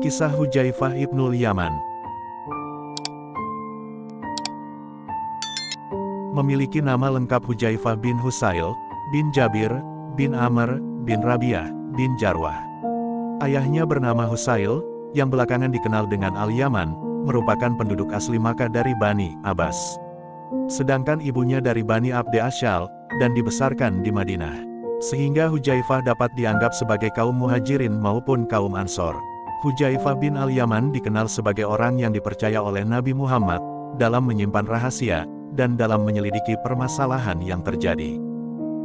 Kisah Hudzaifah ibnul Yaman. Memiliki nama lengkap Hudzaifah bin Husail, bin Jabir, bin Amr, bin Rabi'ah, bin Jarwah. Ayahnya bernama Husail, yang belakangan dikenal dengan Al-Yaman, merupakan penduduk asli Makkah dari Bani Abbas. Sedangkan ibunya dari Bani Abd Ashal, dan dibesarkan di Madinah. Sehingga Hudzaifah dapat dianggap sebagai kaum muhajirin maupun kaum ansor. Hudzaifah bin Al-Yaman dikenal sebagai orang yang dipercaya oleh Nabi Muhammad, dalam menyimpan rahasia, dan dalam menyelidiki permasalahan yang terjadi.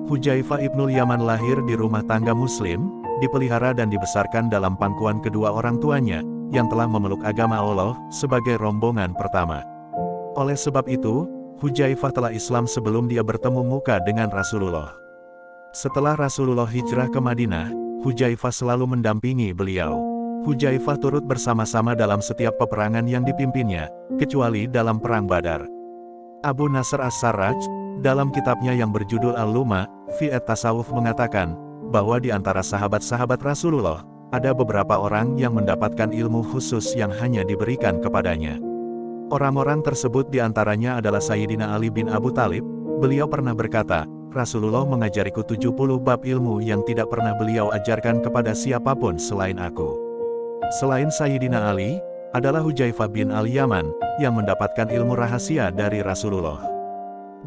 Hudzaifah ibnul Yaman lahir di rumah tangga muslim, dipelihara dan dibesarkan dalam pangkuan kedua orang tuanya, yang telah memeluk agama Allah, sebagai rombongan pertama. Oleh sebab itu, Hudzaifah telah Islam sebelum dia bertemu muka dengan Rasulullah. Setelah Rasulullah hijrah ke Madinah, Hudzaifah selalu mendampingi beliau. Hudzaifah turut bersama-sama dalam setiap peperangan yang dipimpinnya, kecuali dalam Perang Badar. Abu Nasr As-Sarraj, dalam kitabnya yang berjudul Al-Luma, fi at-Tasawuf mengatakan, bahwa di antara sahabat-sahabat Rasulullah, ada beberapa orang yang mendapatkan ilmu khusus yang hanya diberikan kepadanya. Orang-orang tersebut diantaranya adalah Sayyidina Ali bin Abu Thalib. Beliau pernah berkata, Rasulullah mengajariku 70 bab ilmu yang tidak pernah beliau ajarkan kepada siapapun selain aku. Selain Sayyidina Ali, adalah Hudzaifah bin Al-Yaman, yang mendapatkan ilmu rahasia dari Rasulullah.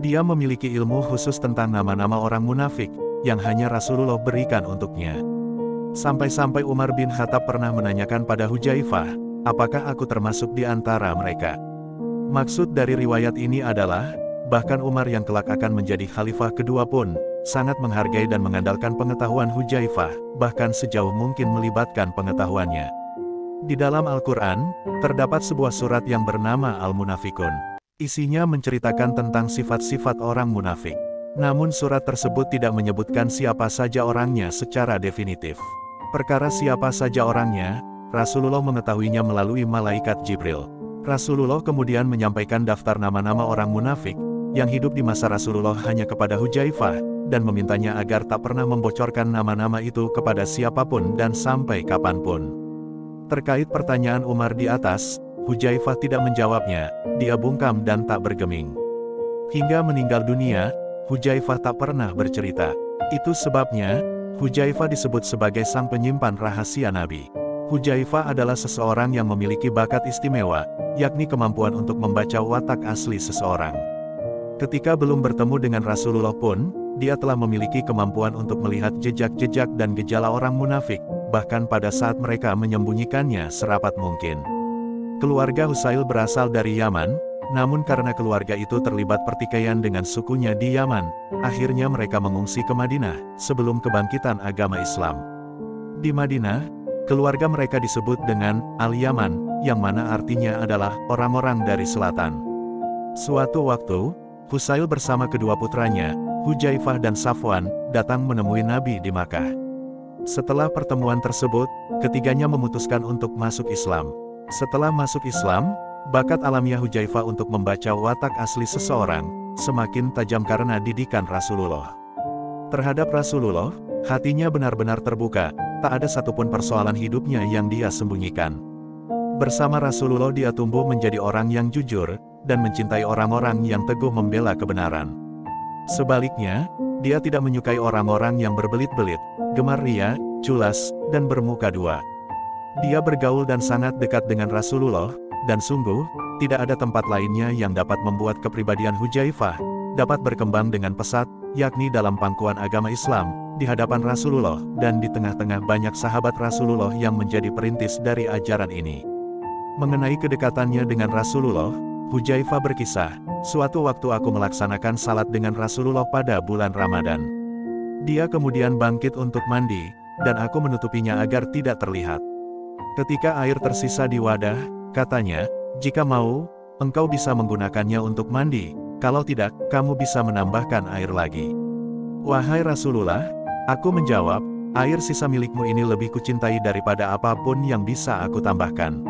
Dia memiliki ilmu khusus tentang nama-nama orang munafik, yang hanya Rasulullah berikan untuknya. Sampai-sampai Umar bin Khattab pernah menanyakan pada Hudzaifah, apakah aku termasuk di antara mereka? Maksud dari riwayat ini adalah, bahkan Umar yang kelak akan menjadi khalifah kedua pun, sangat menghargai dan mengandalkan pengetahuan Hudzaifah, bahkan sejauh mungkin melibatkan pengetahuannya. Di dalam Al-Quran, terdapat sebuah surat yang bernama Al-Munafikun. Isinya menceritakan tentang sifat-sifat orang munafik. Namun surat tersebut tidak menyebutkan siapa saja orangnya secara definitif. Perkara siapa saja orangnya, Rasulullah mengetahuinya melalui malaikat Jibril. Rasulullah kemudian menyampaikan daftar nama-nama orang munafik, yang hidup di masa Rasulullah hanya kepada Hudzaifah, dan memintanya agar tak pernah membocorkan nama-nama itu kepada siapapun dan sampai kapanpun. Terkait pertanyaan Umar di atas, Hudzaifah tidak menjawabnya, dia bungkam dan tak bergeming. Hingga meninggal dunia, Hudzaifah tak pernah bercerita. Itu sebabnya, Hudzaifah disebut sebagai sang penyimpan rahasia Nabi. Hudzaifah adalah seseorang yang memiliki bakat istimewa, yakni kemampuan untuk membaca watak asli seseorang. Ketika belum bertemu dengan Rasulullah pun, dia telah memiliki kemampuan untuk melihat jejak-jejak dan gejala orang munafik, bahkan pada saat mereka menyembunyikannya serapat mungkin. Keluarga Husail berasal dari Yaman, namun karena keluarga itu terlibat pertikaian dengan sukunya di Yaman, akhirnya mereka mengungsi ke Madinah, sebelum kebangkitan agama Islam. Di Madinah, keluarga mereka disebut dengan Al-Yaman, yang mana artinya adalah orang-orang dari selatan. Suatu waktu, Husail bersama kedua putranya, Hudzaifah dan Safwan, datang menemui Nabi di Makkah. Setelah pertemuan tersebut, ketiganya memutuskan untuk masuk Islam. Setelah masuk Islam, bakat alamiah Hudzaifah untuk membaca watak asli seseorang, semakin tajam karena didikan Rasulullah. Terhadap Rasulullah, hatinya benar-benar terbuka, tak ada satupun persoalan hidupnya yang dia sembunyikan. Bersama Rasulullah dia tumbuh menjadi orang yang jujur, dan mencintai orang-orang yang teguh membela kebenaran. Sebaliknya, dia tidak menyukai orang-orang yang berbelit-belit, gemar ria, culas, dan bermuka dua. Dia bergaul dan sangat dekat dengan Rasulullah, dan sungguh, tidak ada tempat lainnya yang dapat membuat kepribadian Hudzaifah dapat berkembang dengan pesat, yakni dalam pangkuan agama Islam, di hadapan Rasulullah, dan di tengah-tengah banyak sahabat Rasulullah yang menjadi perintis dari ajaran ini. Mengenai kedekatannya dengan Rasulullah, Hudzaifah berkisah, suatu waktu aku melaksanakan salat dengan Rasulullah pada bulan Ramadan. Dia kemudian bangkit untuk mandi, dan aku menutupinya agar tidak terlihat. Ketika air tersisa di wadah, katanya, jika mau, engkau bisa menggunakannya untuk mandi, kalau tidak, kamu bisa menambahkan air lagi. Wahai Rasulullah, aku menjawab, air sisa milikmu ini lebih kucintai daripada apapun yang bisa aku tambahkan.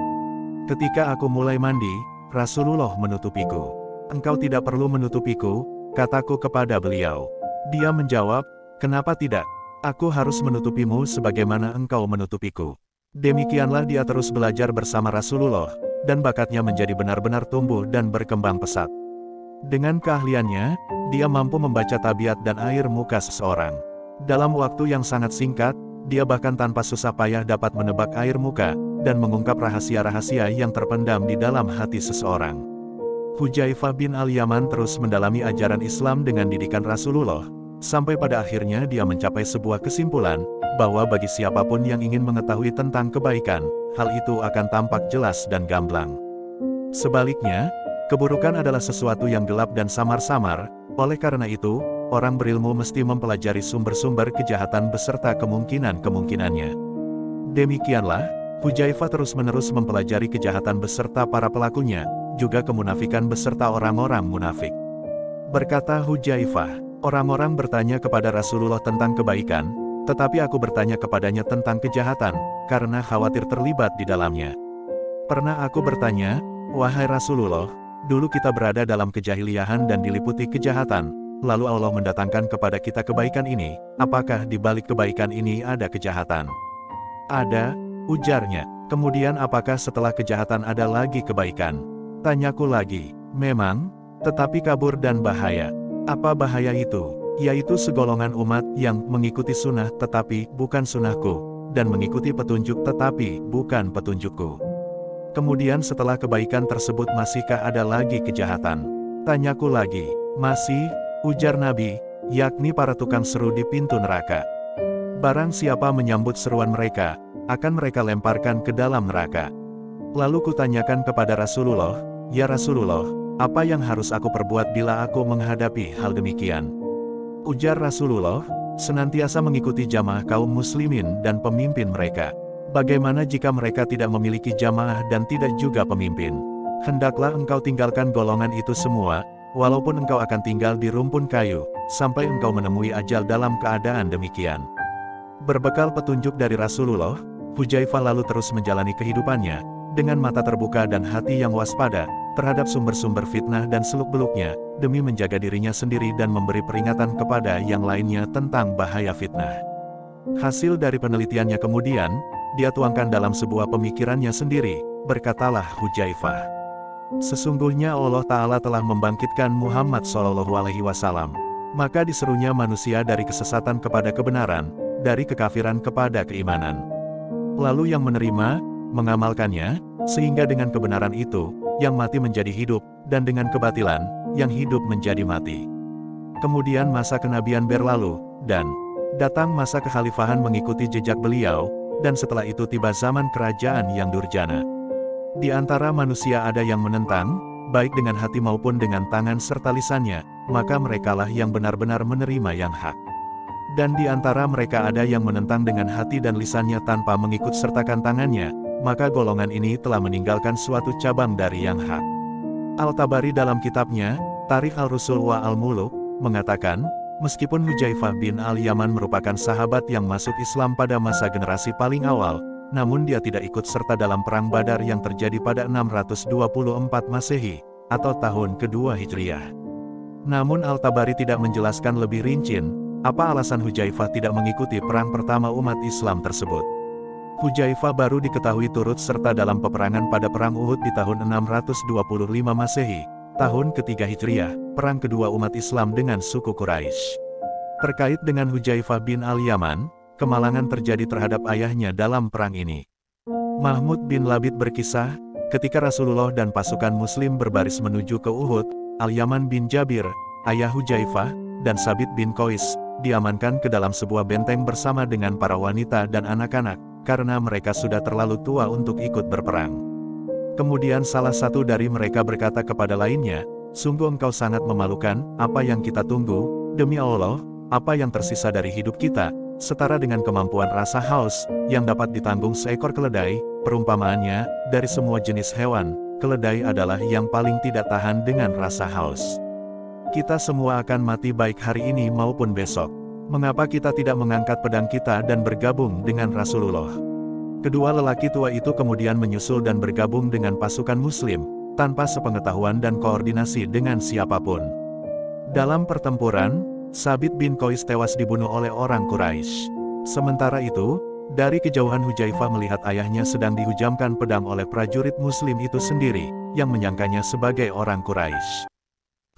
Ketika aku mulai mandi, Rasulullah menutupiku. Engkau tidak perlu menutupiku, kataku kepada beliau. Dia menjawab, kenapa tidak? Aku harus menutupimu sebagaimana engkau menutupiku. Demikianlah dia terus belajar bersama Rasulullah, dan bakatnya menjadi benar-benar tumbuh dan berkembang pesat. Dengan keahliannya, dia mampu membaca tabiat dan air muka seseorang. Dalam waktu yang sangat singkat, dia bahkan tanpa susah payah dapat menebak air muka, dan mengungkap rahasia-rahasia yang terpendam di dalam hati seseorang. Hudzaifah bin Al-Yaman terus mendalami ajaran Islam dengan didikan Rasulullah, sampai pada akhirnya dia mencapai sebuah kesimpulan, bahwa bagi siapapun yang ingin mengetahui tentang kebaikan, hal itu akan tampak jelas dan gamblang. Sebaliknya, keburukan adalah sesuatu yang gelap dan samar-samar, oleh karena itu, orang berilmu mesti mempelajari sumber-sumber kejahatan beserta kemungkinan-kemungkinannya. Demikianlah, Hudzaifah terus-menerus mempelajari kejahatan beserta para pelakunya, juga kemunafikan beserta orang-orang munafik. Berkata Hudzaifah, orang-orang bertanya kepada Rasulullah tentang kebaikan, tetapi aku bertanya kepadanya tentang kejahatan, karena khawatir terlibat di dalamnya. Pernah aku bertanya, wahai Rasulullah, dulu kita berada dalam kejahiliahan dan diliputi kejahatan, lalu Allah mendatangkan kepada kita kebaikan ini, apakah di balik kebaikan ini ada kejahatan? Ada, ujarnya. Kemudian apakah setelah kejahatan ada lagi kebaikan? Tanyaku lagi. Memang, tetapi kabur dan bahaya. Apa bahaya itu? Yaitu segolongan umat yang mengikuti sunnah tetapi bukan sunnahku, dan mengikuti petunjuk tetapi bukan petunjukku. Kemudian setelah kebaikan tersebut masihkah ada lagi kejahatan? Tanyaku lagi. Masih, ujar Nabi, yakni para tukang seru di pintu neraka. Barang siapa menyambut seruan mereka, akan mereka lemparkan ke dalam neraka. Lalu kutanyakan kepada Rasulullah, ya Rasulullah, apa yang harus aku perbuat bila aku menghadapi hal demikian? Ujar Rasulullah, senantiasa mengikuti jamaah kaum muslimin dan pemimpin mereka. Bagaimana jika mereka tidak memiliki jamaah dan tidak juga pemimpin? Hendaklah engkau tinggalkan golongan itu semua, walaupun engkau akan tinggal di rumpun kayu, sampai engkau menemui ajal dalam keadaan demikian. Berbekal petunjuk dari Rasulullah, Hudzaifah lalu terus menjalani kehidupannya, dengan mata terbuka dan hati yang waspada, terhadap sumber-sumber fitnah dan seluk-beluknya, demi menjaga dirinya sendiri dan memberi peringatan kepada yang lainnya tentang bahaya fitnah. Hasil dari penelitiannya kemudian, dia tuangkan dalam sebuah pemikirannya sendiri, berkatalah Hudzaifah. Sesungguhnya Allah Ta'ala telah membangkitkan Muhammad SAW. Maka diserunya manusia dari kesesatan kepada kebenaran, dari kekafiran kepada keimanan. Lalu yang menerima, mengamalkannya, sehingga dengan kebenaran itu, yang mati menjadi hidup, dan dengan kebatilan, yang hidup menjadi mati. Kemudian masa kenabian berlalu, dan datang masa kekhalifahan mengikuti jejak beliau, dan setelah itu tiba zaman kerajaan yang durjana. Di antara manusia ada yang menentang, baik dengan hati maupun dengan tangan serta lisannya, maka merekalah yang benar-benar menerima yang hak. Dan di antara mereka ada yang menentang dengan hati dan lisannya tanpa mengikut sertakan tangannya, maka golongan ini telah meninggalkan suatu cabang dari yang hak. Al-Tabari dalam kitabnya, Tarikh Al-Rusul wa Al-Muluk, mengatakan, meskipun Hudzaifah bin Al-Yaman merupakan sahabat yang masuk Islam pada masa generasi paling awal, namun dia tidak ikut serta dalam Perang Badar yang terjadi pada 624 Masehi, atau tahun kedua Hijriah. Namun Al-Tabari tidak menjelaskan lebih rinci, apa alasan Hudzaifah tidak mengikuti perang pertama umat Islam tersebut. Hudzaifah baru diketahui turut serta dalam peperangan pada Perang Uhud di tahun 625 Masehi, tahun ketiga Hijriah, perang kedua umat Islam dengan suku Quraisy. Terkait dengan Hudzaifah bin Al-Yaman, kemalangan terjadi terhadap ayahnya dalam perang ini. Mahmud bin Labid berkisah, ketika Rasulullah dan pasukan muslim berbaris menuju ke Uhud, Al-Yaman bin Jabir, ayah Hudzaifah, dan Sabit bin Qais, diamankan ke dalam sebuah benteng bersama dengan para wanita dan anak-anak, karena mereka sudah terlalu tua untuk ikut berperang. Kemudian salah satu dari mereka berkata kepada lainnya, sungguh engkau sangat memalukan, apa yang kita tunggu, demi Allah, apa yang tersisa dari hidup kita, setara dengan kemampuan rasa haus, yang dapat ditanggung seekor keledai. Perumpamaannya, dari semua jenis hewan, keledai adalah yang paling tidak tahan dengan rasa haus. Kita semua akan mati baik hari ini maupun besok. Mengapa kita tidak mengangkat pedang kita dan bergabung dengan Rasulullah? Kedua lelaki tua itu kemudian menyusul dan bergabung dengan pasukan muslim, tanpa sepengetahuan dan koordinasi dengan siapapun. Dalam pertempuran, Sabit bin Qais tewas dibunuh oleh orang Quraisy. Sementara itu, Dari kejauhan Hudzaifah melihat ayahnya sedang dihujamkan pedang oleh prajurit muslim itu sendiri, yang menyangkanya sebagai orang Quraisy.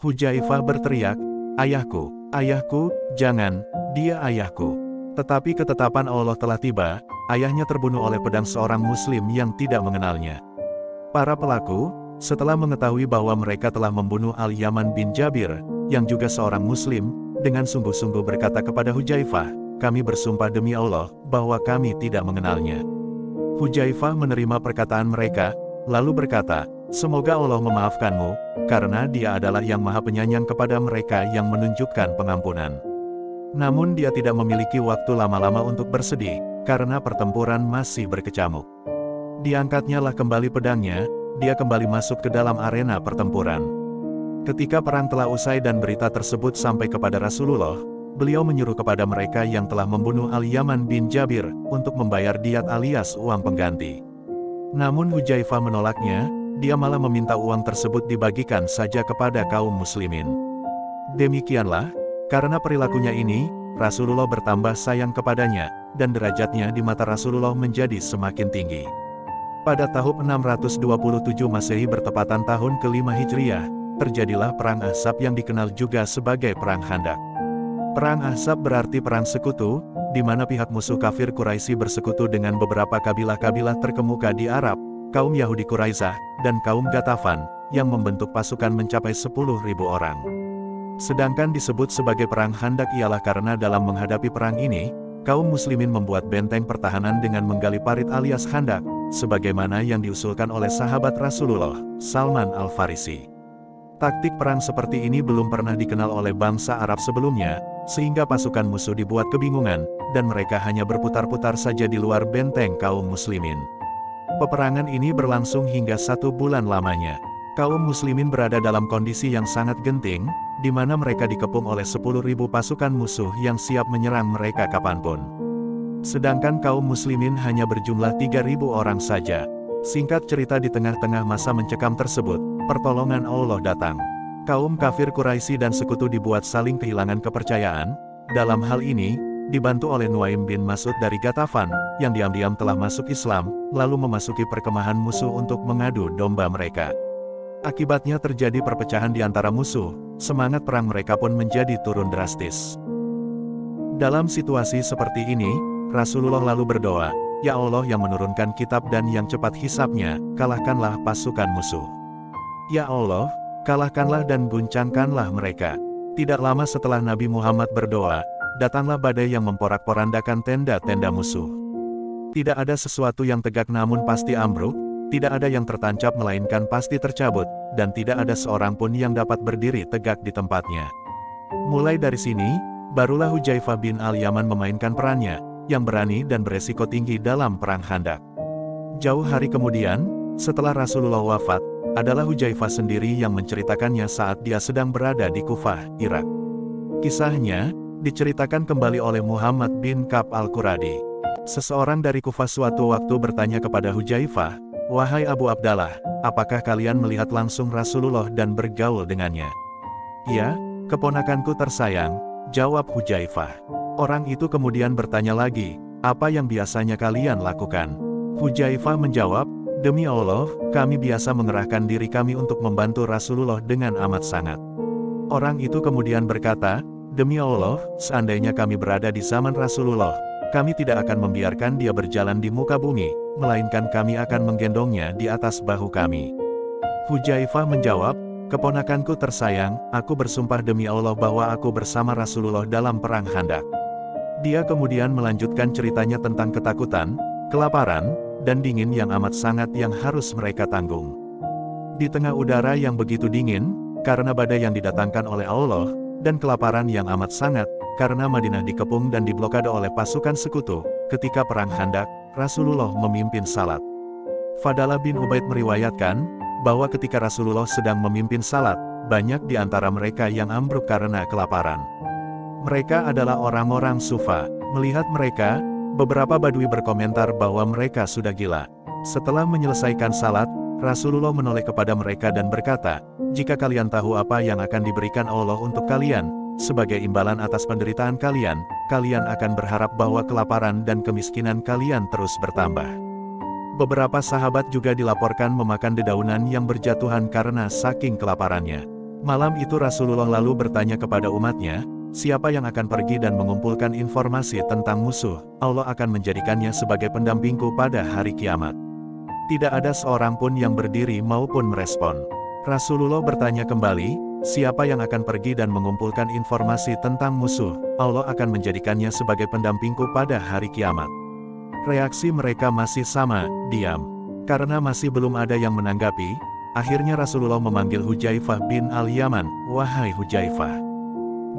Hudzaifah berteriak, "Ayahku, ayahku, jangan, dia ayahku." Tetapi ketetapan Allah telah tiba, ayahnya terbunuh oleh pedang seorang muslim yang tidak mengenalnya. Para pelaku, setelah mengetahui bahwa mereka telah membunuh Al-Yaman bin Jabir, yang juga seorang muslim, dengan sungguh-sungguh berkata kepada Hudzaifah, "Kami bersumpah demi Allah, bahwa kami tidak mengenalnya." Hudzaifah menerima perkataan mereka, lalu berkata, "Semoga Allah memaafkanmu, karena Dia adalah yang Maha Penyayang kepada mereka yang menunjukkan pengampunan." Namun dia tidak memiliki waktu lama-lama untuk bersedih, karena pertempuran masih berkecamuk. Diangkatnya lah kembali pedangnya, dia kembali masuk ke dalam arena pertempuran. Ketika perang telah usai dan berita tersebut sampai kepada Rasulullah, beliau menyuruh kepada mereka yang telah membunuh Al-Yaman bin Jabir, untuk membayar diat alias uang pengganti. Namun Hudzaifah menolaknya, dia malah meminta uang tersebut dibagikan saja kepada kaum muslimin. Demikianlah, karena perilakunya ini, Rasulullah bertambah sayang kepadanya, dan derajatnya di mata Rasulullah menjadi semakin tinggi. Pada tahun 627 Masehi bertepatan tahun ke-5 Hijriah, terjadilah Perang Ahzab yang dikenal juga sebagai Perang Khandaq. Perang Ahzab berarti perang sekutu, di mana pihak musuh kafir Quraisy bersekutu dengan beberapa kabilah-kabilah terkemuka di Arab, kaum Yahudi Quraisyah, dan kaum Ghatafan, yang membentuk pasukan mencapai 10.000 orang. Sedangkan disebut sebagai Perang Khandaq ialah karena dalam menghadapi perang ini, kaum muslimin membuat benteng pertahanan dengan menggali parit alias khandak, sebagaimana yang diusulkan oleh sahabat Rasulullah, Salman Al-Farisi. Taktik perang seperti ini belum pernah dikenal oleh bangsa Arab sebelumnya, sehingga pasukan musuh dibuat kebingungan, dan mereka hanya berputar-putar saja di luar benteng kaum muslimin. Peperangan ini berlangsung hingga 1 bulan lamanya. Kaum muslimin berada dalam kondisi yang sangat genting, di mana mereka dikepung oleh 10.000 pasukan musuh yang siap menyerang mereka kapanpun. Sedangkan kaum muslimin hanya berjumlah 3.000 orang saja. Singkat cerita, di tengah-tengah masa mencekam tersebut, pertolongan Allah datang. Kaum kafir Quraisy dan sekutu dibuat saling kehilangan kepercayaan. Dalam hal ini, dibantu oleh Nuaim bin Mas'ud dari Ghatafan, yang diam-diam telah masuk Islam, lalu memasuki perkemahan musuh untuk mengadu domba mereka. Akibatnya terjadi perpecahan di antara musuh, semangat perang mereka pun menjadi turun drastis. Dalam situasi seperti ini, Rasulullah lalu berdoa, "Ya Allah yang menurunkan kitab dan yang cepat hisabnya, kalahkanlah pasukan musuh. Ya Allah, kalahkanlah dan guncangkanlah mereka." Tidak lama setelah Nabi Muhammad berdoa, datanglah badai yang memporak-porandakan tenda-tenda musuh. Tidak ada sesuatu yang tegak namun pasti ambruk, tidak ada yang tertancap melainkan pasti tercabut, dan tidak ada seorang pun yang dapat berdiri tegak di tempatnya. Mulai dari sini, barulah Hudzaifah bin Al-Yaman memainkan perannya, yang berani dan beresiko tinggi dalam Perang Khandaq. Jauh hari kemudian, setelah Rasulullah wafat, adalah Hudzaifah sendiri yang menceritakannya saat dia sedang berada di Kufah, Irak. Kisahnya, diceritakan kembali oleh Muhammad bin Ka'b Al-Quradi. Seseorang dari Kufah suatu waktu bertanya kepada Hudzaifah, "Wahai Abu Abdallah, apakah kalian melihat langsung Rasulullah dan bergaul dengannya?" "Ya, keponakanku tersayang," jawab Hudzaifah. Orang itu kemudian bertanya lagi, "Apa yang biasanya kalian lakukan?" Hudzaifah menjawab, "Demi Allah, kami biasa mengerahkan diri kami untuk membantu Rasulullah dengan amat sangat." Orang itu kemudian berkata, "Demi Allah, seandainya kami berada di zaman Rasulullah, kami tidak akan membiarkan dia berjalan di muka bumi, melainkan kami akan menggendongnya di atas bahu kami." Hudzaifah menjawab, "Keponakanku tersayang, aku bersumpah demi Allah bahwa aku bersama Rasulullah dalam Perang Khandaq." Dia kemudian melanjutkan ceritanya tentang ketakutan, kelaparan, dan dingin yang amat sangat yang harus mereka tanggung. Di tengah udara yang begitu dingin, karena badai yang didatangkan oleh Allah, dan kelaparan yang amat sangat, karena Madinah dikepung dan diblokade oleh pasukan sekutu, ketika Perang Khandaq, Rasulullah memimpin salat. Fadalah bin Ubaid meriwayatkan, bahwa ketika Rasulullah sedang memimpin salat, banyak di antara mereka yang ambruk karena kelaparan. Mereka adalah orang-orang Sufa. Melihat mereka, beberapa Badui berkomentar bahwa mereka sudah gila. Setelah menyelesaikan salat, Rasulullah menoleh kepada mereka dan berkata, "Jika kalian tahu apa yang akan diberikan Allah untuk kalian, sebagai imbalan atas penderitaan kalian, kalian akan berharap bahwa kelaparan dan kemiskinan kalian terus bertambah. Beberapa sahabat juga dilaporkan memakan dedaunan yang berjatuhan karena saking kelaparannya. Malam itu Rasulullah lalu bertanya kepada umatnya, siapa yang akan pergi dan mengumpulkan informasi tentang musuh, Allah akan menjadikannya sebagai pendampingku pada hari kiamat. Tidak ada seorang pun yang berdiri maupun merespon. Rasulullah bertanya kembali, siapa yang akan pergi dan mengumpulkan informasi tentang musuh, Allah akan menjadikannya sebagai pendampingku pada hari kiamat. Reaksi mereka masih sama, diam. Karena masih belum ada yang menanggapi, akhirnya Rasulullah memanggil Hudzaifah bin Al-Yaman, wahai Hudzaifah.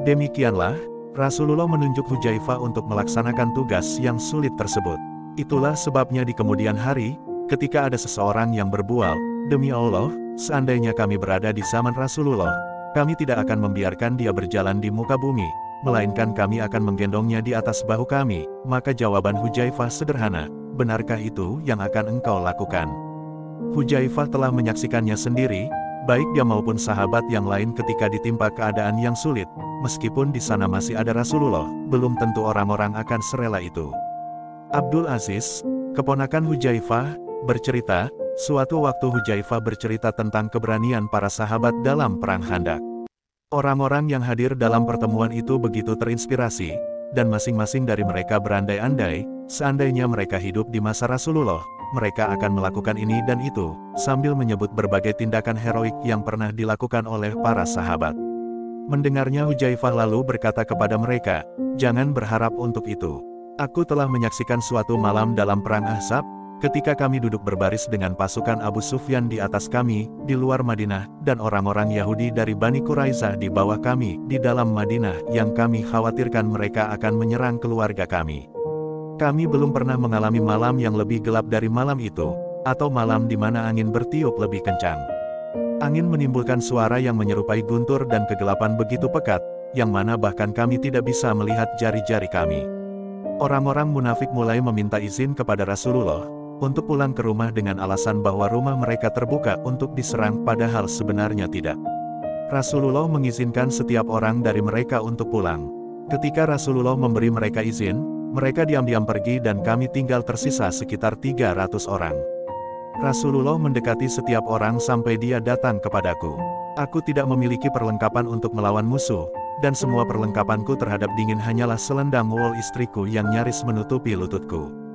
Demikianlah, Rasulullah menunjuk Hudzaifah untuk melaksanakan tugas yang sulit tersebut. Itulah sebabnya di kemudian hari, ketika ada seseorang yang berbual, demi Allah, seandainya kami berada di zaman Rasulullah, kami tidak akan membiarkan dia berjalan di muka bumi, melainkan kami akan menggendongnya di atas bahu kami. Maka jawaban Hudzaifah sederhana, benarkah itu yang akan engkau lakukan? Hudzaifah telah menyaksikannya sendiri, baik dia maupun sahabat yang lain ketika ditimpa keadaan yang sulit, meskipun di sana masih ada Rasulullah, belum tentu orang-orang akan serela itu. Abdul Aziz, keponakan Hudzaifah, bercerita, suatu waktu Hudzaifah bercerita tentang keberanian para sahabat dalam Perang Khandaq. Orang-orang yang hadir dalam pertemuan itu begitu terinspirasi, dan masing-masing dari mereka berandai-andai, seandainya mereka hidup di masa Rasulullah, mereka akan melakukan ini dan itu, sambil menyebut berbagai tindakan heroik yang pernah dilakukan oleh para sahabat. Mendengarnya Hudzaifah lalu berkata kepada mereka, jangan berharap untuk itu. Aku telah menyaksikan suatu malam dalam Perang Ahzab, ketika kami duduk berbaris dengan pasukan Abu Sufyan di atas kami, di luar Madinah, dan orang-orang Yahudi dari Bani Quraisyah di bawah kami, di dalam Madinah, yang kami khawatirkan mereka akan menyerang keluarga kami. Kami belum pernah mengalami malam yang lebih gelap dari malam itu, atau malam di mana angin bertiup lebih kencang. Angin menimbulkan suara yang menyerupai guntur dan kegelapan begitu pekat, yang mana bahkan kami tidak bisa melihat jari-jari kami. Orang-orang munafik mulai meminta izin kepada Rasulullah untuk pulang ke rumah dengan alasan bahwa rumah mereka terbuka untuk diserang, padahal sebenarnya tidak. Rasulullah mengizinkan setiap orang dari mereka untuk pulang. Ketika Rasulullah memberi mereka izin, mereka diam-diam pergi dan kami tinggal tersisa sekitar 300 orang. Rasulullah mendekati setiap orang sampai dia datang kepadaku. Aku tidak memiliki perlengkapan untuk melawan musuh, dan semua perlengkapanku terhadap dingin hanyalah selendang wol istriku yang nyaris menutupi lututku.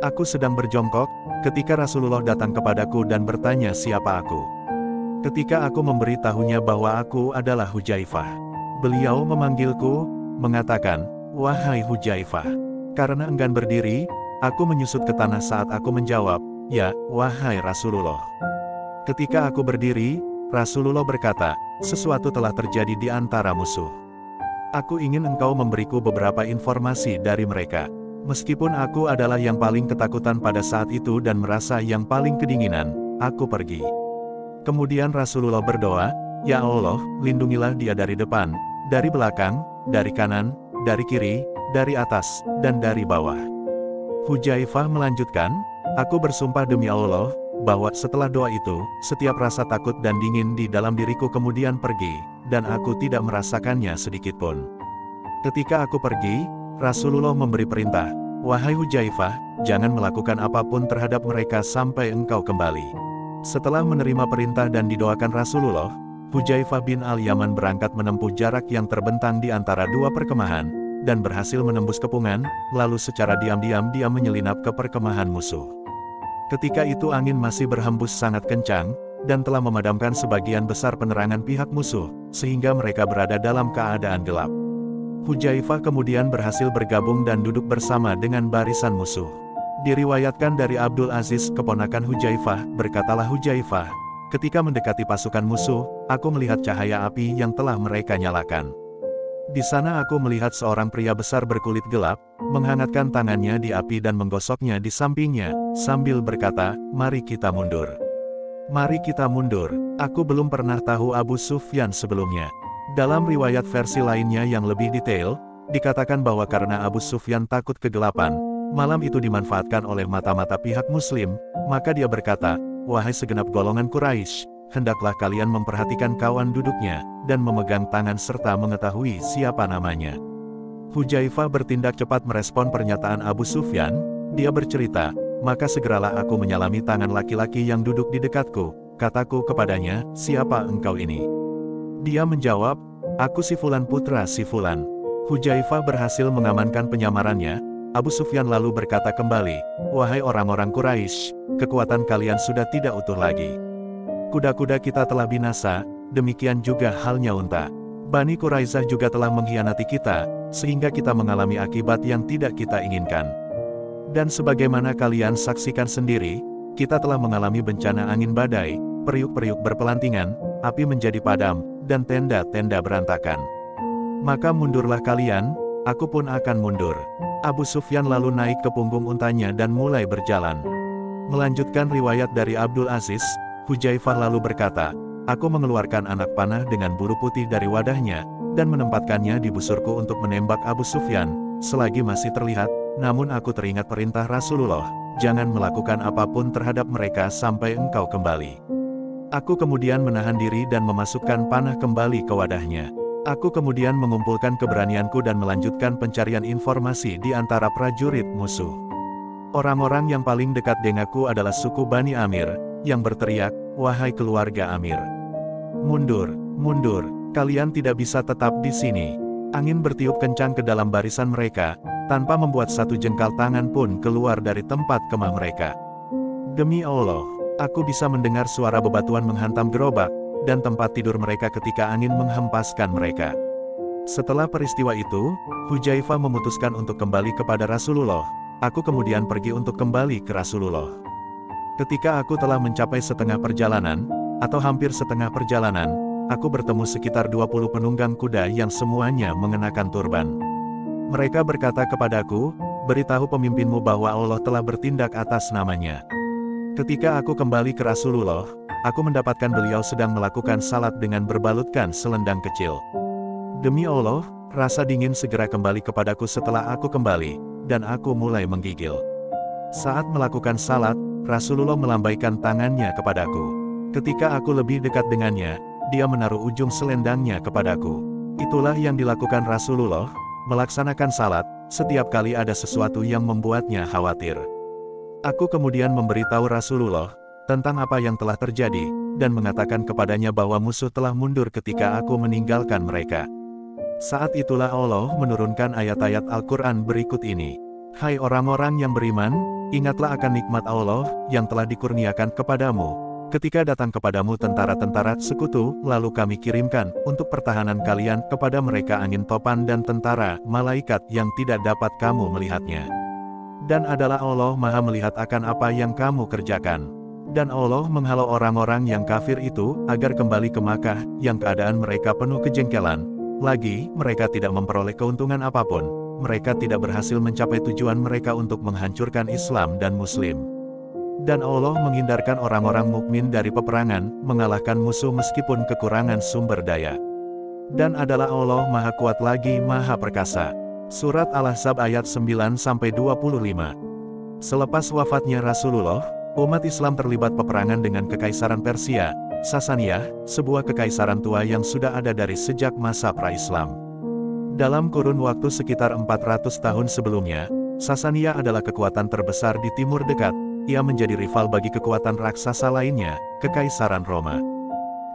Aku sedang berjongkok, ketika Rasulullah datang kepadaku dan bertanya siapa aku. Ketika aku memberitahunya bahwa aku adalah Hudzaifah, beliau memanggilku, mengatakan, wahai Hudzaifah. Karena enggan berdiri, aku menyusut ke tanah saat aku menjawab, ya, wahai Rasulullah. Ketika aku berdiri, Rasulullah berkata, sesuatu telah terjadi di antara musuh. Aku ingin engkau memberiku beberapa informasi dari mereka. Meskipun aku adalah yang paling ketakutan pada saat itu dan merasa yang paling kedinginan, aku pergi. Kemudian Rasulullah berdoa, ya Allah, lindungilah dia dari depan, dari belakang, dari kanan, dari kiri, dari atas, dan dari bawah. Hudzaifah melanjutkan, aku bersumpah demi Allah, bahwa setelah doa itu, setiap rasa takut dan dingin di dalam diriku kemudian pergi, dan aku tidak merasakannya sedikitpun. Ketika aku pergi, Rasulullah memberi perintah, wahai Hudzaifah, jangan melakukan apapun terhadap mereka sampai engkau kembali. Setelah menerima perintah dan didoakan Rasulullah, Hudzaifah bin Al-Yaman berangkat menempuh jarak yang terbentang di antara dua perkemahan, dan berhasil menembus kepungan, lalu secara diam-diam dia menyelinap ke perkemahan musuh. Ketika itu angin masih berhembus sangat kencang, dan telah memadamkan sebagian besar penerangan pihak musuh, sehingga mereka berada dalam keadaan gelap. Hudzaifah kemudian berhasil bergabung dan duduk bersama dengan barisan musuh. Diriwayatkan dari Abdul Aziz, keponakan Hudzaifah, berkatalah Hudzaifah, ketika mendekati pasukan musuh, aku melihat cahaya api yang telah mereka nyalakan. Di sana aku melihat seorang pria besar berkulit gelap, menghangatkan tangannya di api dan menggosoknya di sampingnya, sambil berkata, mari kita mundur. Mari kita mundur, aku belum pernah tahu Abu Sufyan sebelumnya. Dalam riwayat versi lainnya yang lebih detail, dikatakan bahwa karena Abu Sufyan takut kegelapan, malam itu dimanfaatkan oleh mata-mata pihak muslim, maka dia berkata, wahai segenap golongan Quraisy, hendaklah kalian memperhatikan kawan duduknya, dan memegang tangan serta mengetahui siapa namanya. Hudzaifah bertindak cepat merespon pernyataan Abu Sufyan. Dia bercerita, "Maka segeralah aku menyalami tangan laki-laki yang duduk di dekatku. Kataku kepadanya, 'Siapa engkau ini?' Dia menjawab, 'Aku si Fulan putra si Fulan.'" Hudzaifah berhasil mengamankan penyamarannya. Abu Sufyan lalu berkata kembali, "Wahai orang-orang Quraisy, kekuatan kalian sudah tidak utuh lagi. Kuda-kuda kita telah binasa, demikian juga halnya unta. Bani Quraisyah juga telah mengkhianati kita, sehingga kita mengalami akibat yang tidak kita inginkan. Dan sebagaimana kalian saksikan sendiri, kita telah mengalami bencana angin badai, periuk-periuk berpelantingan, api menjadi padam, dan tenda-tenda berantakan. Maka mundurlah kalian, aku pun akan mundur." Abu Sufyan lalu naik ke punggung untanya dan mulai berjalan. Melanjutkan riwayat dari Abdul Aziz, Hudzaifah lalu berkata, "Aku mengeluarkan anak panah dengan bulu putih dari wadahnya, dan menempatkannya di busurku untuk menembak Abu Sufyan, selagi masih terlihat, namun aku teringat perintah Rasulullah, jangan melakukan apapun terhadap mereka sampai engkau kembali. Aku kemudian menahan diri dan memasukkan panah kembali ke wadahnya. Aku kemudian mengumpulkan keberanianku dan melanjutkan pencarian informasi di antara prajurit musuh. Orang-orang yang paling dekat denganku adalah suku Bani Amir, yang berteriak, 'Wahai keluarga Amir, mundur, mundur, kalian tidak bisa tetap di sini.' Angin bertiup kencang ke dalam barisan mereka, tanpa membuat satu jengkal tangan pun keluar dari tempat kemah mereka. Demi Allah, aku bisa mendengar suara bebatuan menghantam gerobak, dan tempat tidur mereka ketika angin menghempaskan mereka." Setelah peristiwa itu, Hudzaifah memutuskan untuk kembali kepada Rasulullah. Aku kemudian pergi untuk kembali ke Rasulullah. Ketika aku telah mencapai setengah perjalanan, atau hampir setengah perjalanan, aku bertemu sekitar 20 penunggang kuda yang semuanya mengenakan turban. Mereka berkata kepadaku, "Beritahu pemimpinmu bahwa Allah telah bertindak atas namanya." Ketika aku kembali ke Rasulullah, aku mendapatkan beliau sedang melakukan salat dengan berbalutkan selendang kecil. Demi Allah, rasa dingin segera kembali kepadaku setelah aku kembali, dan aku mulai menggigil. Saat melakukan salat, Rasulullah melambaikan tangannya kepadaku. Ketika aku lebih dekat dengannya, dia menaruh ujung selendangnya kepadaku. Itulah yang dilakukan Rasulullah, melaksanakan salat, setiap kali ada sesuatu yang membuatnya khawatir. Aku kemudian memberitahu Rasulullah tentang apa yang telah terjadi, dan mengatakan kepadanya bahwa musuh telah mundur ketika aku meninggalkan mereka. Saat itulah Allah menurunkan ayat-ayat Al-Quran berikut ini. "Hai orang-orang yang beriman, ingatlah akan nikmat Allah yang telah dikurniakan kepadamu, ketika datang kepadamu tentara-tentara sekutu, lalu kami kirimkan untuk pertahanan kalian kepada mereka angin topan dan tentara, malaikat yang tidak dapat kamu melihatnya. Dan adalah Allah Maha melihat akan apa yang kamu kerjakan. Dan Allah menghalau orang-orang yang kafir itu, agar kembali ke Makkah, yang keadaan mereka penuh kejengkelan. Lagi, mereka tidak memperoleh keuntungan apapun. Mereka tidak berhasil mencapai tujuan mereka untuk menghancurkan Islam dan Muslim. Dan Allah menghindarkan orang-orang mukmin dari peperangan, mengalahkan musuh meskipun kekurangan sumber daya. Dan adalah Allah Maha Kuat lagi Maha Perkasa." Surat Al-Ahzab ayat 9-25. Selepas wafatnya Rasulullah, umat Islam terlibat peperangan dengan Kekaisaran Persia, Sasaniyah, sebuah kekaisaran tua yang sudah ada dari sejak masa pra-Islam. Dalam kurun waktu sekitar 400 tahun sebelumnya, Sasaniyah adalah kekuatan terbesar di Timur Dekat. Ia menjadi rival bagi kekuatan raksasa lainnya, Kekaisaran Roma.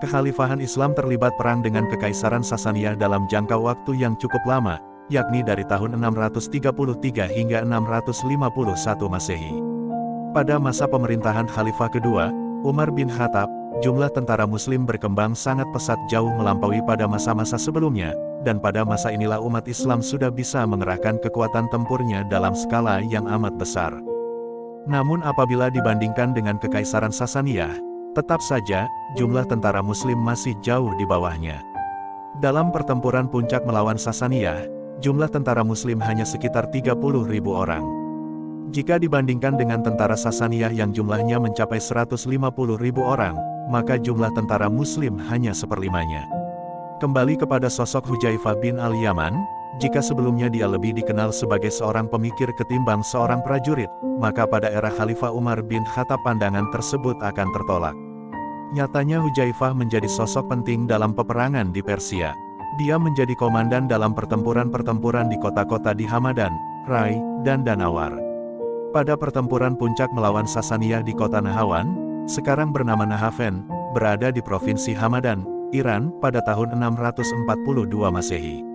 Kekhalifahan Islam terlibat perang dengan Kekaisaran Sasaniyah dalam jangka waktu yang cukup lama, yakni dari tahun 633 hingga 651 Masehi. Pada masa pemerintahan Khalifah kedua, Umar bin Khattab, jumlah tentara Muslim berkembang sangat pesat jauh melampaui pada masa-masa sebelumnya, dan pada masa inilah umat Islam sudah bisa mengerahkan kekuatan tempurnya dalam skala yang amat besar. Namun apabila dibandingkan dengan Kekaisaran Sasaniyah, tetap saja, jumlah tentara Muslim masih jauh di bawahnya. Dalam pertempuran puncak melawan Sasaniyah, jumlah tentara Muslim hanya sekitar 30.000 orang. Jika dibandingkan dengan tentara Sasaniyah yang jumlahnya mencapai 150.000 orang, maka jumlah tentara Muslim hanya seperlimanya. Kembali kepada sosok Hudzaifah bin Al-Yaman, jika sebelumnya dia lebih dikenal sebagai seorang pemikir ketimbang seorang prajurit, maka pada era Khalifah Umar bin Khattab pandangan tersebut akan tertolak. Nyatanya Hudzaifah menjadi sosok penting dalam peperangan di Persia. Dia menjadi komandan dalam pertempuran-pertempuran di kota-kota di Hamadan, Rai, dan Danawar. Pada pertempuran puncak melawan Sasaniyah di kota Nahawan, sekarang bernama Nahaven, berada di provinsi Hamadan, Iran, pada tahun 642 Masehi.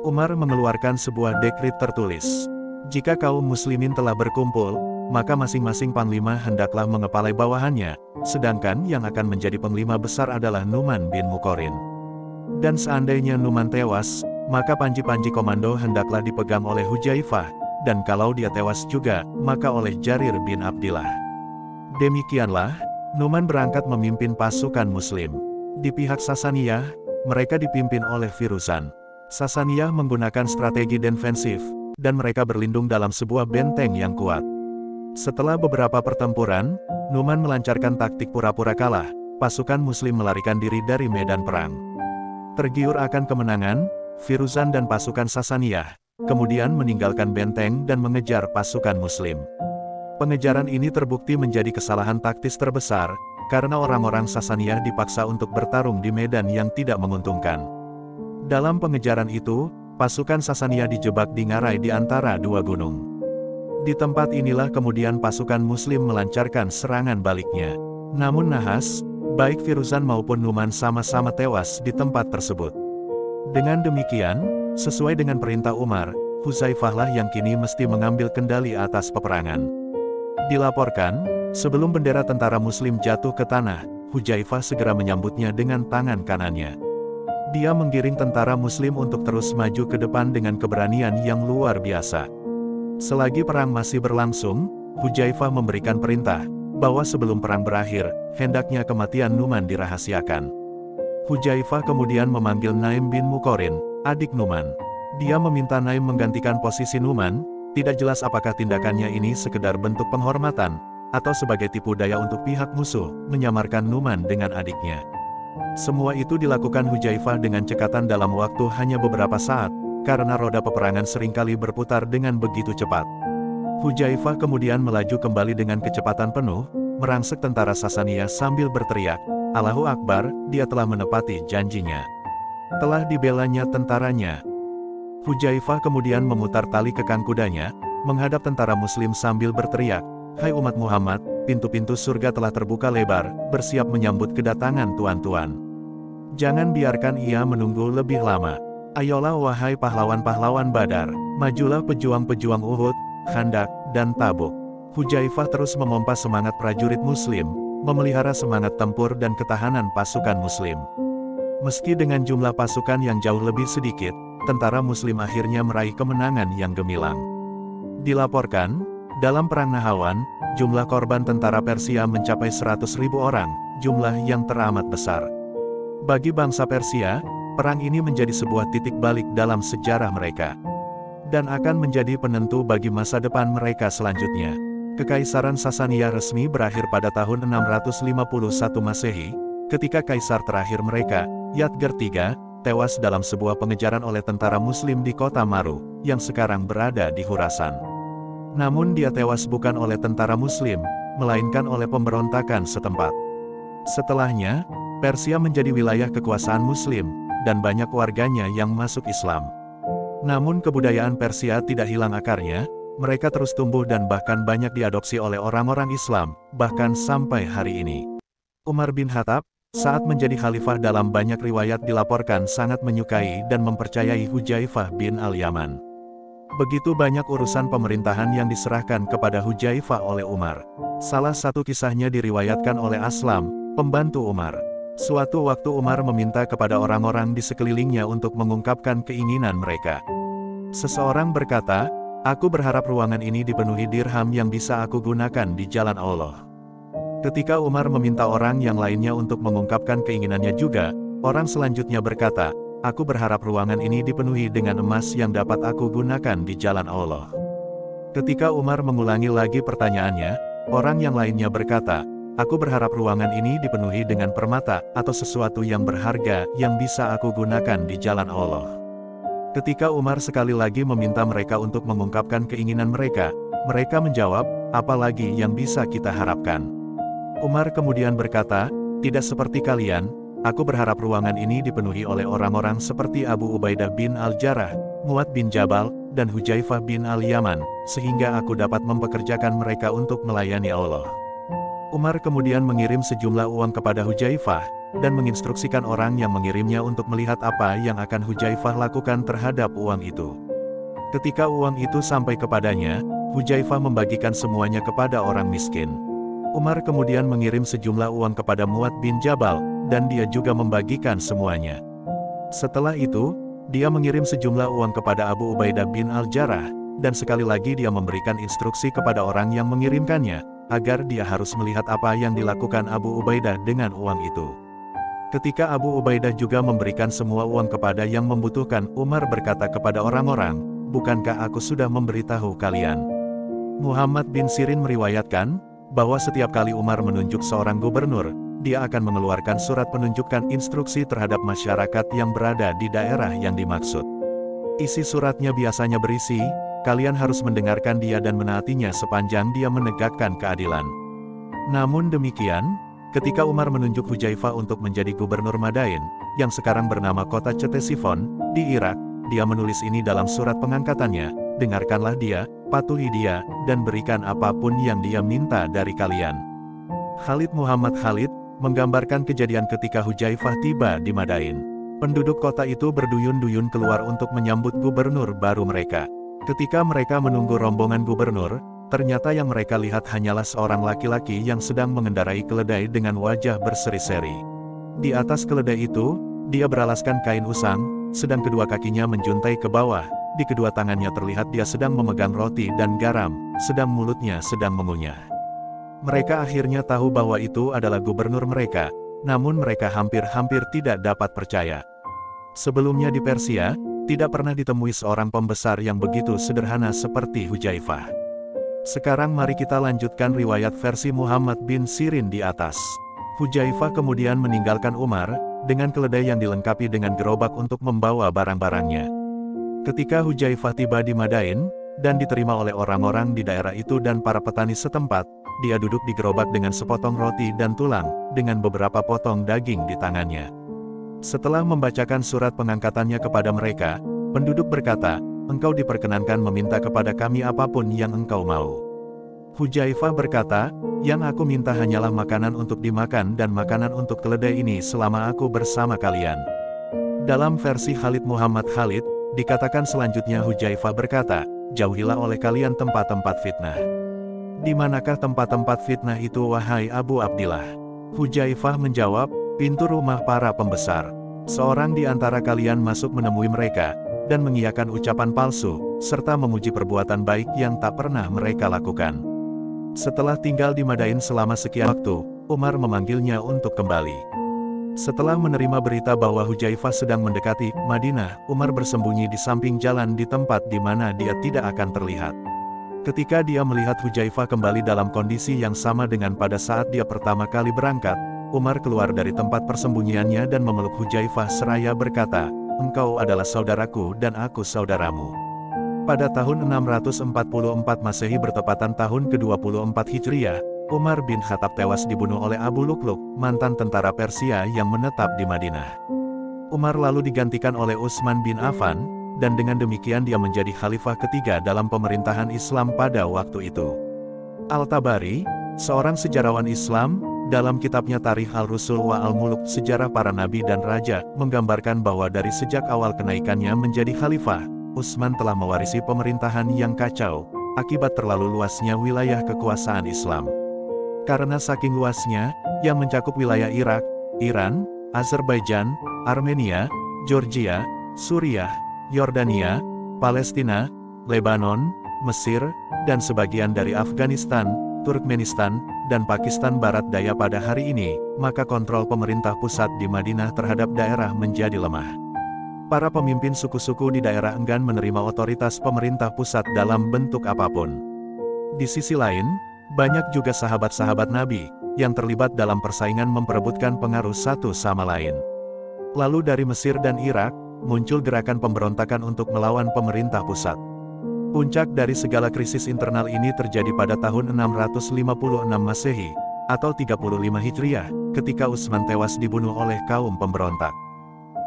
Umar mengeluarkan sebuah dekrit tertulis. Jika kaum muslimin telah berkumpul, maka masing-masing panglima hendaklah mengepalai bawahannya, sedangkan yang akan menjadi panglima besar adalah Numan bin Muqorin. Dan seandainya Numan tewas, maka panji-panji komando hendaklah dipegang oleh Hudzaifah, dan kalau dia tewas juga, maka oleh Jarir bin Abdillah. Demikianlah, Numan berangkat memimpin pasukan muslim. Di pihak Sasaniyah, mereka dipimpin oleh Firuzan. Sasaniyah menggunakan strategi defensif, dan mereka berlindung dalam sebuah benteng yang kuat. Setelah beberapa pertempuran, Numan melancarkan taktik pura-pura kalah, pasukan muslim melarikan diri dari medan perang. Tergiur akan kemenangan, Firuzan dan pasukan Sasaniyah kemudian meninggalkan benteng dan mengejar pasukan muslim. Pengejaran ini terbukti menjadi kesalahan taktis terbesar, karena orang-orang Sasaniyah dipaksa untuk bertarung di medan yang tidak menguntungkan. Dalam pengejaran itu, pasukan Sasaniyah dijebak di ngarai di antara dua gunung. Di tempat inilah kemudian pasukan muslim melancarkan serangan baliknya. Namun nahas, baik Firuzan maupun Numan sama-sama tewas di tempat tersebut. Dengan demikian, sesuai dengan perintah Umar, Hudzaifahlah yang kini mesti mengambil kendali atas peperangan. Dilaporkan, sebelum bendera tentara muslim jatuh ke tanah, Hudzaifah segera menyambutnya dengan tangan kanannya. Dia menggiring tentara muslim untuk terus maju ke depan dengan keberanian yang luar biasa. Selagi perang masih berlangsung, Hudzaifah memberikan perintah, bahwa sebelum perang berakhir, hendaknya kematian Numan dirahasiakan. Hudzaifah kemudian memanggil Naim bin Muqorin, adik Numan. Dia meminta Naim menggantikan posisi Numan, tidak jelas apakah tindakannya ini sekedar bentuk penghormatan, atau sebagai tipu daya untuk pihak musuh, menyamarkan Numan dengan adiknya. Semua itu dilakukan Hudzaifah dengan cekatan dalam waktu hanya beberapa saat, karena roda peperangan seringkali berputar dengan begitu cepat. Hudzaifah kemudian melaju kembali dengan kecepatan penuh, merangsek tentara Sasaniyah sambil berteriak, "Allahu Akbar," dia telah menepati janjinya. Telah dibelanya tentaranya. Hudzaifah kemudian memutar tali kekang kudanya, menghadap tentara muslim sambil berteriak, "Hai umat Muhammad, pintu-pintu surga telah terbuka lebar, bersiap menyambut kedatangan tuan-tuan. Jangan biarkan ia menunggu lebih lama. Ayolah wahai pahlawan-pahlawan Badar, majulah pejuang-pejuang Uhud, Khandak, dan Tabuk." Hudzaifah terus memompa semangat prajurit muslim, memelihara semangat tempur dan ketahanan pasukan muslim. Meski dengan jumlah pasukan yang jauh lebih sedikit, tentara muslim akhirnya meraih kemenangan yang gemilang. Dilaporkan, dalam perang Nahawan, jumlah korban tentara Persia mencapai 100.000 orang, jumlah yang teramat besar. Bagi bangsa Persia, perang ini menjadi sebuah titik balik dalam sejarah mereka. Dan akan menjadi penentu bagi masa depan mereka selanjutnya. Kekaisaran Sasaniyah resmi berakhir pada tahun 651 Masehi, ketika kaisar terakhir mereka, Yadgar III, tewas dalam sebuah pengejaran oleh tentara muslim di kota Maru, yang sekarang berada di Khurasan. Namun dia tewas bukan oleh tentara muslim, melainkan oleh pemberontakan setempat. Setelahnya, Persia menjadi wilayah kekuasaan muslim, dan banyak warganya yang masuk Islam. Namun kebudayaan Persia tidak hilang akarnya, mereka terus tumbuh dan bahkan banyak diadopsi oleh orang-orang Islam, bahkan sampai hari ini. Umar bin Khattab, saat menjadi khalifah dalam banyak riwayat dilaporkan sangat menyukai dan mempercayai Hudzaifah bin Al-Yaman. Begitu banyak urusan pemerintahan yang diserahkan kepada Hudzaifah oleh Umar. Salah satu kisahnya diriwayatkan oleh Aslam, pembantu Umar. Suatu waktu Umar meminta kepada orang-orang di sekelilingnya untuk mengungkapkan keinginan mereka. Seseorang berkata, "Aku berharap ruangan ini dipenuhi dirham yang bisa aku gunakan di jalan Allah." Ketika Umar meminta orang yang lainnya untuk mengungkapkan keinginannya juga, orang selanjutnya berkata, "Aku berharap ruangan ini dipenuhi dengan emas yang dapat aku gunakan di jalan Allah." Ketika Umar mengulangi lagi pertanyaannya, orang yang lainnya berkata, "Aku berharap ruangan ini dipenuhi dengan permata atau sesuatu yang berharga yang bisa aku gunakan di jalan Allah." Ketika Umar sekali lagi meminta mereka untuk mengungkapkan keinginan mereka, mereka menjawab, "Apa lagi yang bisa kita harapkan?" Umar kemudian berkata, "Tidak seperti kalian, aku berharap ruangan ini dipenuhi oleh orang-orang seperti Abu Ubaidah bin Al-Jarrah, Mu'adh bin Jabal, dan Hudzaifah bin Al-Yaman, sehingga aku dapat mempekerjakan mereka untuk melayani Allah. Umar kemudian mengirim sejumlah uang kepada Hudzaifah, dan menginstruksikan orang yang mengirimnya untuk melihat apa yang akan Hudzaifah lakukan terhadap uang itu. Ketika uang itu sampai kepadanya, Hudzaifah membagikan semuanya kepada orang miskin. Umar kemudian mengirim sejumlah uang kepada Mu'adh bin Jabal, dan dia juga membagikan semuanya. Setelah itu, dia mengirim sejumlah uang kepada Abu Ubaidah bin Al-Jarrah, dan sekali lagi dia memberikan instruksi kepada orang yang mengirimkannya, agar dia harus melihat apa yang dilakukan Abu Ubaidah dengan uang itu. Ketika Abu Ubaidah juga memberikan semua uang kepada yang membutuhkan, Umar berkata kepada orang-orang, "Bukankah aku sudah memberitahu kalian?" Muhammad bin Sirin meriwayatkan, bahwa setiap kali Umar menunjuk seorang gubernur, dia akan mengeluarkan surat penunjukan instruksi terhadap masyarakat yang berada di daerah yang dimaksud. Isi suratnya biasanya berisi, "Kalian harus mendengarkan dia dan menaatinya sepanjang dia menegakkan keadilan." Namun demikian, ketika Umar menunjuk Hudzaifah untuk menjadi gubernur Madain, yang sekarang bernama kota Ctesifon, di Irak, dia menulis ini dalam surat pengangkatannya, "Dengarkanlah dia, patuhi dia, dan berikan apapun yang dia minta dari kalian." Khalid Muhammad Khalid menggambarkan kejadian ketika Hudzaifah tiba di Madain. Penduduk kota itu berduyun-duyun keluar untuk menyambut gubernur baru mereka. Ketika mereka menunggu rombongan gubernur, ternyata yang mereka lihat hanyalah seorang laki-laki yang sedang mengendarai keledai dengan wajah berseri-seri. Di atas keledai itu, dia beralaskan kain usang, sedang kedua kakinya menjuntai ke bawah. Di kedua tangannya terlihat dia sedang memegang roti dan garam, sedang mulutnya sedang mengunyah. Mereka akhirnya tahu bahwa itu adalah gubernur mereka, namun mereka hampir-hampir tidak dapat percaya. Sebelumnya di Persia, tidak pernah ditemui seorang pembesar yang begitu sederhana seperti Hudzaifah. Sekarang mari kita lanjutkan riwayat versi Muhammad bin Sirin di atas. Hudzaifah kemudian meninggalkan Umar, dengan keledai yang dilengkapi dengan gerobak untuk membawa barang-barangnya. Ketika Hudzaifah tiba di Madain, dan diterima oleh orang-orang di daerah itu dan para petani setempat, dia duduk di gerobak dengan sepotong roti dan tulang, dengan beberapa potong daging di tangannya. Setelah membacakan surat pengangkatannya kepada mereka, penduduk berkata, "Engkau diperkenankan meminta kepada kami apapun yang engkau mau." Hudzaifah berkata, "Yang aku minta hanyalah makanan untuk dimakan dan makanan untuk keledai ini selama aku bersama kalian." Dalam versi Khalid Muhammad Khalid, dikatakan selanjutnya Hudzaifah berkata, "Jauhilah oleh kalian tempat-tempat fitnah." "Di manakah tempat-tempat fitnah itu wahai Abu Abdillah?" Hudzaifah menjawab, "Pintu rumah para pembesar. Seorang di antara kalian masuk menemui mereka, dan mengiyakan ucapan palsu, serta memuji perbuatan baik yang tak pernah mereka lakukan." Setelah tinggal di Madain selama sekian waktu, Umar memanggilnya untuk kembali. Setelah menerima berita bahwa Hudzaifah sedang mendekati Madinah, Umar bersembunyi di samping jalan di tempat di mana dia tidak akan terlihat. Ketika dia melihat Hudzaifah kembali dalam kondisi yang sama dengan pada saat dia pertama kali berangkat, Umar keluar dari tempat persembunyiannya dan memeluk Hudzaifah seraya berkata, "Engkau adalah saudaraku dan aku saudaramu." Pada tahun 644 Masehi bertepatan tahun ke-24 Hijriah, Umar bin Khattab tewas dibunuh oleh Abu Lukluk, mantan tentara Persia yang menetap di Madinah. Umar lalu digantikan oleh Utsman bin Affan, dan dengan demikian dia menjadi khalifah ketiga dalam pemerintahan Islam pada waktu itu. Al-Tabari, seorang sejarawan Islam, dalam kitabnya Tarikh Al-Rusul wa Al-Muluk, Sejarah Para Nabi dan Raja, menggambarkan bahwa dari sejak awal kenaikannya menjadi khalifah, Utsman telah mewarisi pemerintahan yang kacau, akibat terlalu luasnya wilayah kekuasaan Islam. Karena saking luasnya, yang mencakup wilayah Irak, Iran, Azerbaijan, Armenia, Georgia, Suriah, Yordania, Palestina, Lebanon, Mesir, dan sebagian dari Afghanistan, Turkmenistan, dan Pakistan Barat Daya pada hari ini, maka kontrol pemerintah pusat di Madinah terhadap daerah menjadi lemah. Para pemimpin suku-suku di daerah enggan menerima otoritas pemerintah pusat dalam bentuk apapun. Di sisi lain, banyak juga sahabat-sahabat Nabi, yang terlibat dalam persaingan memperebutkan pengaruh satu sama lain. Lalu dari Mesir dan Irak, muncul gerakan pemberontakan untuk melawan pemerintah pusat. Puncak dari segala krisis internal ini terjadi pada tahun 656 Masehi, atau 35 Hijriah, ketika Utsman tewas dibunuh oleh kaum pemberontak.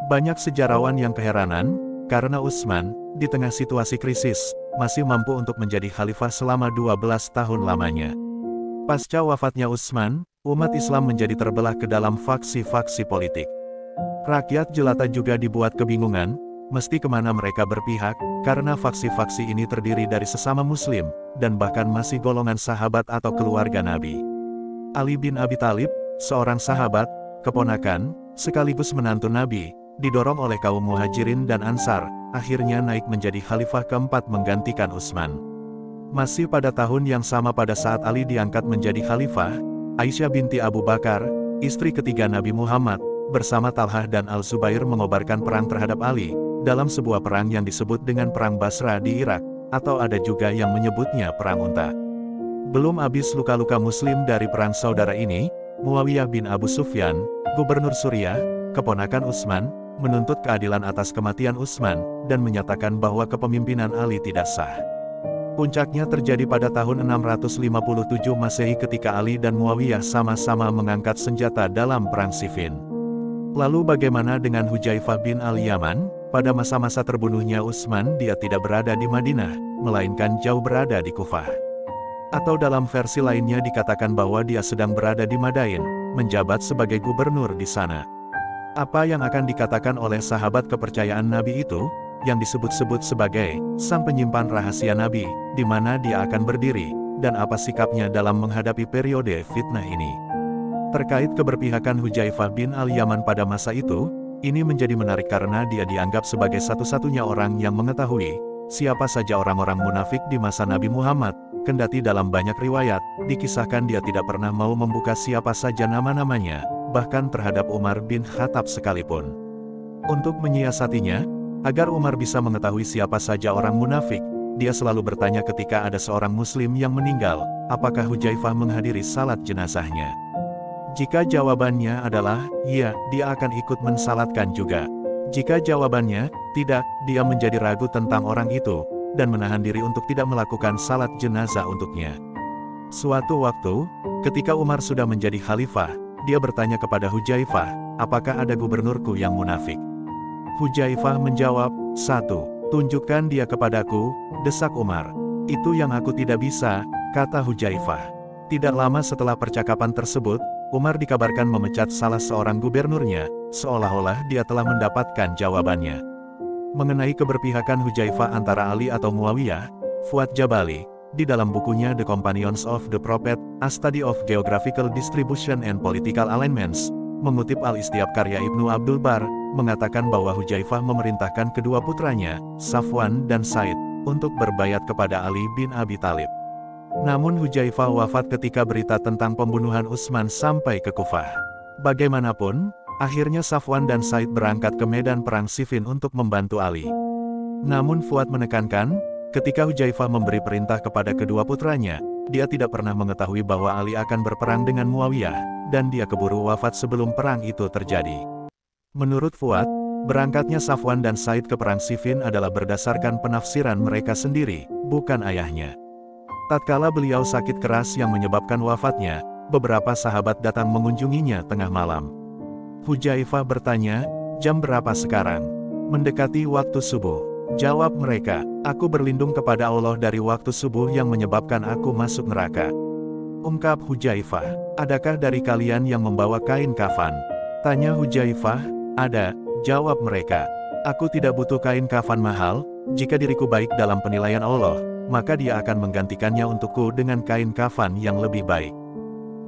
Banyak sejarawan yang keheranan, karena Utsman, di tengah situasi krisis, masih mampu untuk menjadi khalifah selama 12 tahun lamanya. Pasca wafatnya Utsman, umat Islam menjadi terbelah ke dalam faksi-faksi politik. Rakyat jelata juga dibuat kebingungan, mesti kemana mereka berpihak, karena faksi-faksi ini terdiri dari sesama muslim, dan bahkan masih golongan sahabat atau keluarga Nabi. Ali bin Abi Thalib, seorang sahabat, keponakan, sekaligus menantu Nabi, didorong oleh kaum Muhajirin dan Ansar, akhirnya naik menjadi khalifah keempat menggantikan Utsman. Masih pada tahun yang sama pada saat Ali diangkat menjadi khalifah, Aisyah binti Abu Bakar, istri ketiga Nabi Muhammad, bersama Talhah dan Al-Zubair mengobarkan perang terhadap Ali, dalam sebuah perang yang disebut dengan Perang Basra di Irak, atau ada juga yang menyebutnya Perang Unta. Belum habis luka-luka muslim dari perang saudara ini, Muawiyah bin Abu Sufyan, gubernur Suriah, keponakan Utsman, menuntut keadilan atas kematian Utsman, dan menyatakan bahwa kepemimpinan Ali tidak sah. Puncaknya terjadi pada tahun 657 Masehi ketika Ali dan Muawiyah sama-sama mengangkat senjata dalam Perang Siffin. Lalu bagaimana dengan Hudzaifah bin Al-Yaman? Pada masa-masa terbunuhnya Utsman dia tidak berada di Madinah, melainkan jauh berada di Kufah. Atau dalam versi lainnya dikatakan bahwa dia sedang berada di Madain, menjabat sebagai gubernur di sana. Apa yang akan dikatakan oleh sahabat kepercayaan Nabi itu, yang disebut-sebut sebagai sang penyimpan rahasia Nabi, di mana dia akan berdiri, dan apa sikapnya dalam menghadapi periode fitnah ini. Terkait keberpihakan Hudzaifah bin Al-Yaman pada masa itu, ini menjadi menarik karena dia dianggap sebagai satu-satunya orang yang mengetahui siapa saja orang-orang munafik di masa Nabi Muhammad, kendati dalam banyak riwayat, dikisahkan dia tidak pernah mau membuka siapa saja nama-namanya, bahkan terhadap Umar bin Khattab sekalipun. Untuk menyiasatinya, agar Umar bisa mengetahui siapa saja orang munafik, dia selalu bertanya ketika ada seorang muslim yang meninggal, apakah Hudzaifah menghadiri salat jenazahnya. Jika jawabannya adalah, iya, dia akan ikut mensalatkan juga. Jika jawabannya, tidak, dia menjadi ragu tentang orang itu, dan menahan diri untuk tidak melakukan salat jenazah untuknya. Suatu waktu, ketika Umar sudah menjadi khalifah, dia bertanya kepada Hudzaifah, apakah ada gubernurku yang munafik? Hudzaifah menjawab, 1. Tunjukkan dia kepadaku, desak Umar. Itu yang aku tidak bisa, kata Hudzaifah. Tidak lama setelah percakapan tersebut, Umar dikabarkan memecat salah seorang gubernurnya, seolah-olah dia telah mendapatkan jawabannya. Mengenai keberpihakan Hudzaifah antara Ali atau Muawiyah, Fuad Jabali, di dalam bukunya The Companions of the Prophet, A Study of Geographical Distribution and Political Alignments, mengutip Al-Istiab karya Ibnu Abdul Bar, mengatakan bahwa Hudzaifah memerintahkan kedua putranya, Safwan dan Said, untuk berbayat kepada Ali bin Abi Thalib. Namun Hudzaifah wafat ketika berita tentang pembunuhan Utsman sampai ke Kufah. Bagaimanapun, akhirnya Safwan dan Said berangkat ke medan perang Siffin untuk membantu Ali. Namun Fuad menekankan, ketika Hudzaifah memberi perintah kepada kedua putranya, dia tidak pernah mengetahui bahwa Ali akan berperang dengan Muawiyah, dan dia keburu wafat sebelum perang itu terjadi. Menurut Fuad, berangkatnya Safwan dan Said ke perang Siffin adalah berdasarkan penafsiran mereka sendiri, bukan ayahnya. Tatkala beliau sakit keras yang menyebabkan wafatnya, beberapa sahabat datang mengunjunginya tengah malam. Hudzaifah bertanya, jam berapa sekarang? Mendekati waktu subuh. Jawab mereka, aku berlindung kepada Allah dari waktu subuh yang menyebabkan aku masuk neraka. Ungkap Hudzaifah, adakah dari kalian yang membawa kain kafan? Tanya Hudzaifah, ada, jawab mereka. Aku tidak butuh kain kafan mahal, jika diriku baik dalam penilaian Allah, maka dia akan menggantikannya untukku dengan kain kafan yang lebih baik.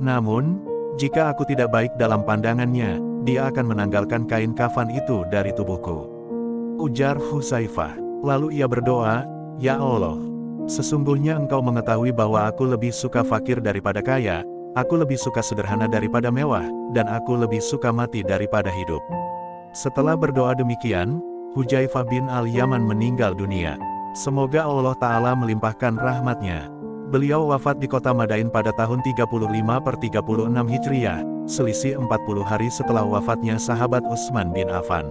Namun, jika aku tidak baik dalam pandangannya, dia akan menanggalkan kain kafan itu dari tubuhku. Ujar Hudzaifah. Lalu ia berdoa, Ya Allah, sesungguhnya engkau mengetahui bahwa aku lebih suka fakir daripada kaya, aku lebih suka sederhana daripada mewah, dan aku lebih suka mati daripada hidup. Setelah berdoa demikian, Hudzaifah bin Al-Yaman meninggal dunia. Semoga Allah Ta'ala melimpahkan rahmatnya. Beliau wafat di kota Madain pada tahun 35/36 Hijriah, selisih 40 hari setelah wafatnya sahabat Utsman bin Affan.